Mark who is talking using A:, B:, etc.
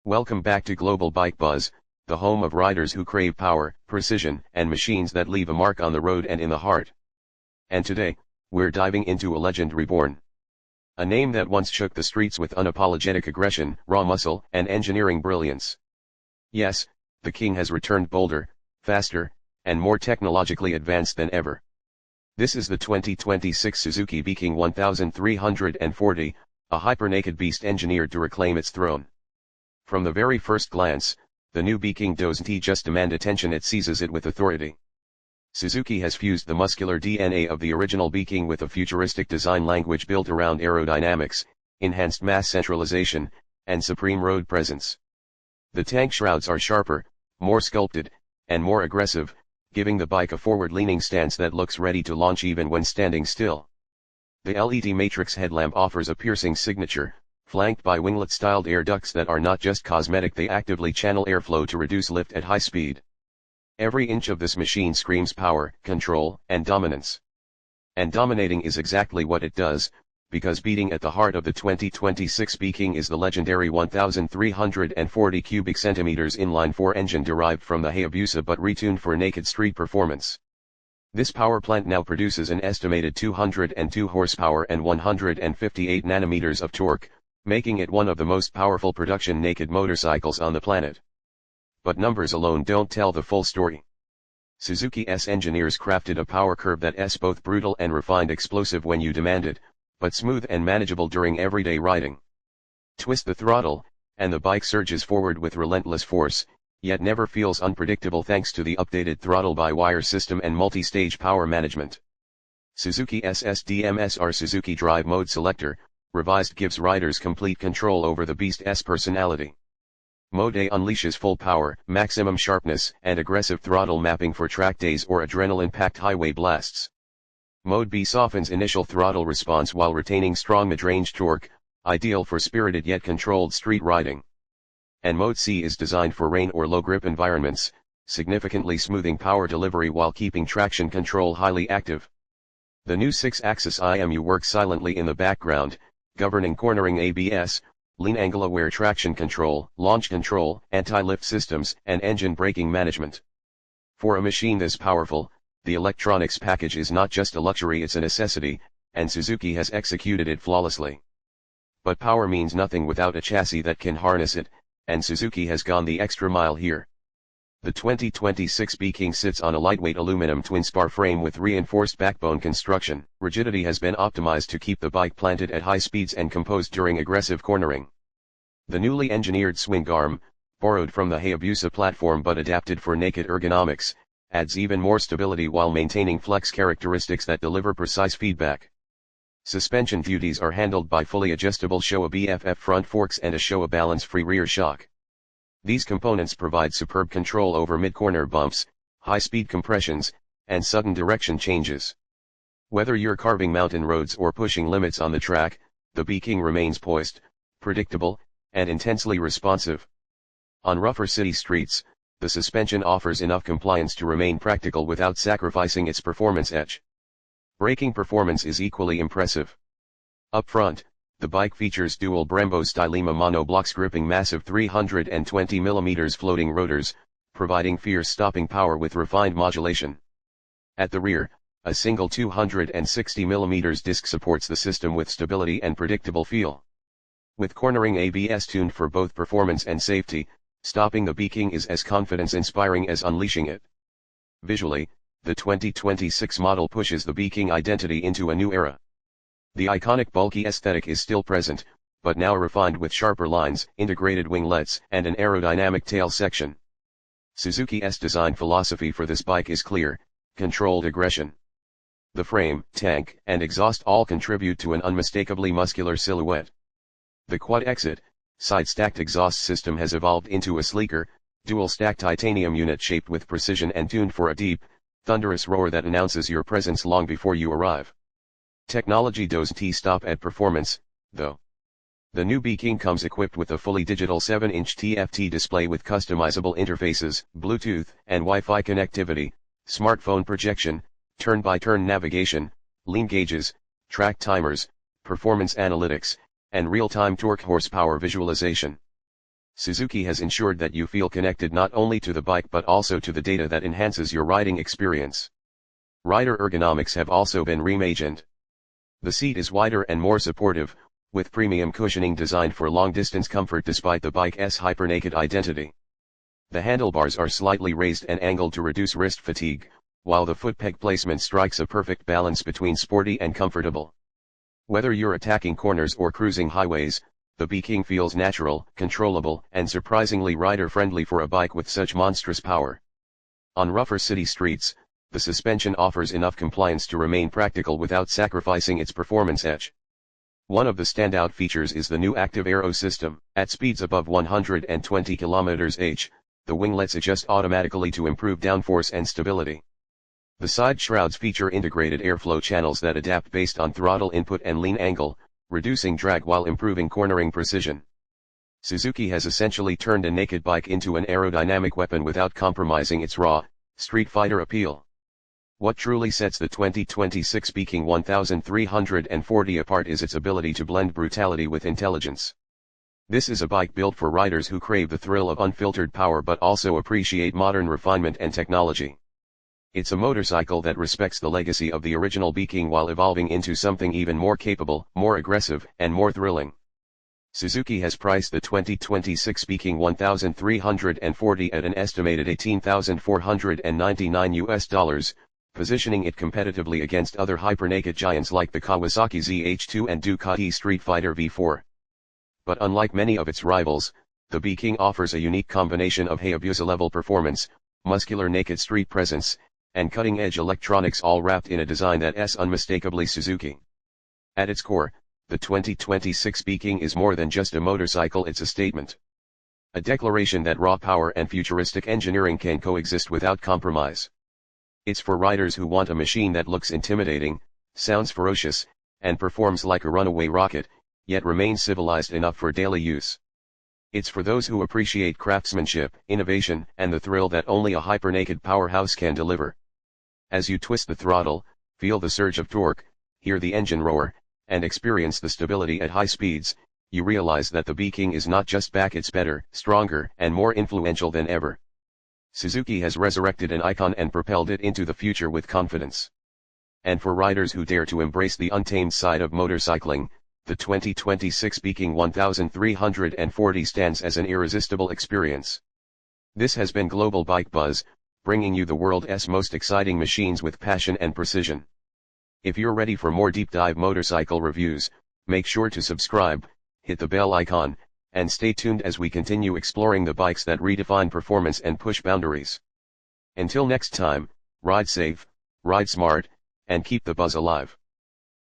A: Welcome back to Global Bike Buzz, the home of riders who crave power, precision, and machines that leave a mark on the road and in the heart. And today, we're diving into a legend reborn. A name that once shook the streets with unapologetic aggression, raw muscle, and engineering brilliance. Yes, the king has returned bolder, faster, and more technologically advanced than ever. This is the 2026 Suzuki B-KING 1340, a hyper-naked beast engineered to reclaim its throne. From the very first glance, the new B-KING doesn't just demand attention, it seizes it with authority. Suzuki has fused the muscular DNA of the original B-KING with a futuristic design language built around aerodynamics, enhanced mass centralization, and supreme road presence. The tank shrouds are sharper, more sculpted, and more aggressive, giving the bike a forward-leaning stance that looks ready to launch even when standing still. The LED matrix headlamp offers a piercing signature, flanked by winglet-styled air ducts that are not just cosmetic, they actively channel airflow to reduce lift at high speed. Every inch of this machine screams power, control, and dominance. And dominating is exactly what it does, because beating at the heart of the 2026 B-KING is the legendary 1340 cubic centimeters inline-4 engine derived from the Hayabusa but retuned for naked street performance. This power plant now produces an estimated 202 horsepower and 158 nanometers of torque, making it one of the most powerful production naked motorcycles on the planet. But numbers alone don't tell the full story. Suzuki's engineers crafted a power curve that's both brutal and refined, explosive when you demand it, but smooth and manageable during everyday riding. Twist the throttle, and the bike surges forward with relentless force, yet never feels unpredictable thanks to the updated throttle-by-wire system and multi-stage power management. Suzuki's SDMS-R Suzuki Drive Mode Selector, revised, gives riders complete control over the beast's personality. Mode A unleashes full power, maximum sharpness, and aggressive throttle mapping for track days or adrenaline-packed highway blasts. Mode B softens initial throttle response while retaining strong mid-range torque, ideal for spirited yet controlled street riding. And Mode C is designed for rain or low-grip environments, significantly smoothing power delivery while keeping traction control highly active. The new 6-axis IMU works silently in the background, governing cornering ABS, lean angle-aware traction control, launch control, anti-lift systems, and engine braking management. For a machine this powerful, the electronics package is not just a luxury, it's a necessity, and Suzuki has executed it flawlessly. But power means nothing without a chassis that can harness it, and Suzuki has gone the extra mile here. The 2026 B-KING sits on a lightweight aluminum twin-spar frame with reinforced backbone construction. Rigidity has been optimized to keep the bike planted at high speeds and composed during aggressive cornering. The newly engineered swing arm, borrowed from the Hayabusa platform but adapted for naked ergonomics, adds even more stability while maintaining flex characteristics that deliver precise feedback. Suspension duties are handled by fully adjustable Showa BFF front forks and a Showa balance-free rear shock. These components provide superb control over mid-corner bumps, high-speed compressions, and sudden direction changes. Whether you're carving mountain roads or pushing limits on the track, the B-KING remains poised, predictable, and intensely responsive. On rougher city streets, the suspension offers enough compliance to remain practical without sacrificing its performance edge. Braking performance is equally impressive. Up front, the bike features dual Brembo Stylema monoblocks gripping massive 320mm floating rotors, providing fierce stopping power with refined modulation. At the rear, a single 260mm disc supports the system with stability and predictable feel. With cornering ABS tuned for both performance and safety, stopping the B-KING is as confidence-inspiring as unleashing it. Visually, the 2026 model pushes the B-KING identity into a new era. The iconic bulky aesthetic is still present, but now refined with sharper lines, integrated winglets, and an aerodynamic tail section. Suzuki's design philosophy for this bike is clear: controlled aggression. The frame, tank, and exhaust all contribute to an unmistakably muscular silhouette. The quad-exit, side-stacked exhaust system has evolved into a sleeker, dual-stack titanium unit shaped with precision and tuned for a deep, thunderous roar that announces your presence long before you arrive. Technology doesn't stop at performance, though. The new B-KING comes equipped with a fully digital 7-inch TFT display with customizable interfaces, Bluetooth and Wi-Fi connectivity, smartphone projection, turn-by-turn navigation, lean gauges, track timers, performance analytics, and real-time torque horsepower visualization. Suzuki has ensured that you feel connected not only to the bike but also to the data that enhances your riding experience. Rider ergonomics have also been reimagined. The seat is wider and more supportive, with premium cushioning designed for long-distance comfort despite the bike's hyper-naked identity. The handlebars are slightly raised and angled to reduce wrist fatigue, while the foot peg placement strikes a perfect balance between sporty and comfortable. Whether you're attacking corners or cruising highways, the B-KING feels natural, controllable, and surprisingly rider-friendly for a bike with such monstrous power. On rougher city streets, the suspension offers enough compliance to remain practical without sacrificing its performance edge. One of the standout features is the new active aero system. At speeds above 120 km/h, the winglets adjust automatically to improve downforce and stability. The side shrouds feature integrated airflow channels that adapt based on throttle input and lean angle, reducing drag while improving cornering precision. Suzuki has essentially turned a naked bike into an aerodynamic weapon without compromising its raw, street fighter appeal. What truly sets the 2026 B-KING 1340 apart is its ability to blend brutality with intelligence. This is a bike built for riders who crave the thrill of unfiltered power but also appreciate modern refinement and technology. It's a motorcycle that respects the legacy of the original B-KING while evolving into something even more capable, more aggressive, and more thrilling. Suzuki has priced the 2026 B-KING 1340 at an estimated $18,499, positioning it competitively against other hyper-naked giants like the Kawasaki ZH2 and Ducati Street Fighter V4. But unlike many of its rivals, the B-KING offers a unique combination of Hayabusa-level performance, muscular naked street presence, and cutting-edge electronics all wrapped in a design that's unmistakably Suzuki. At its core, the 2026 B-KING is more than just a motorcycle, it's a statement. A declaration that raw power and futuristic engineering can coexist without compromise. It's for riders who want a machine that looks intimidating, sounds ferocious, and performs like a runaway rocket, yet remains civilized enough for daily use. It's for those who appreciate craftsmanship, innovation, and the thrill that only a hyper-naked powerhouse can deliver. As you twist the throttle, feel the surge of torque, hear the engine roar, and experience the stability at high speeds, you realize that the B-KING is not just back, it's better, stronger, and more influential than ever. Suzuki has resurrected an icon and propelled it into the future with confidence. And for riders who dare to embrace the untamed side of motorcycling, the 2026 B-KING 1340 stands as an irresistible experience. This has been Global Bike Buzz, bringing you the world's most exciting machines with passion and precision. If you're ready for more deep dive motorcycle reviews, make sure to subscribe, hit the bell icon, and stay tuned as we continue exploring the bikes that redefine performance and push boundaries. Until next time, ride safe, ride smart, and keep the buzz alive.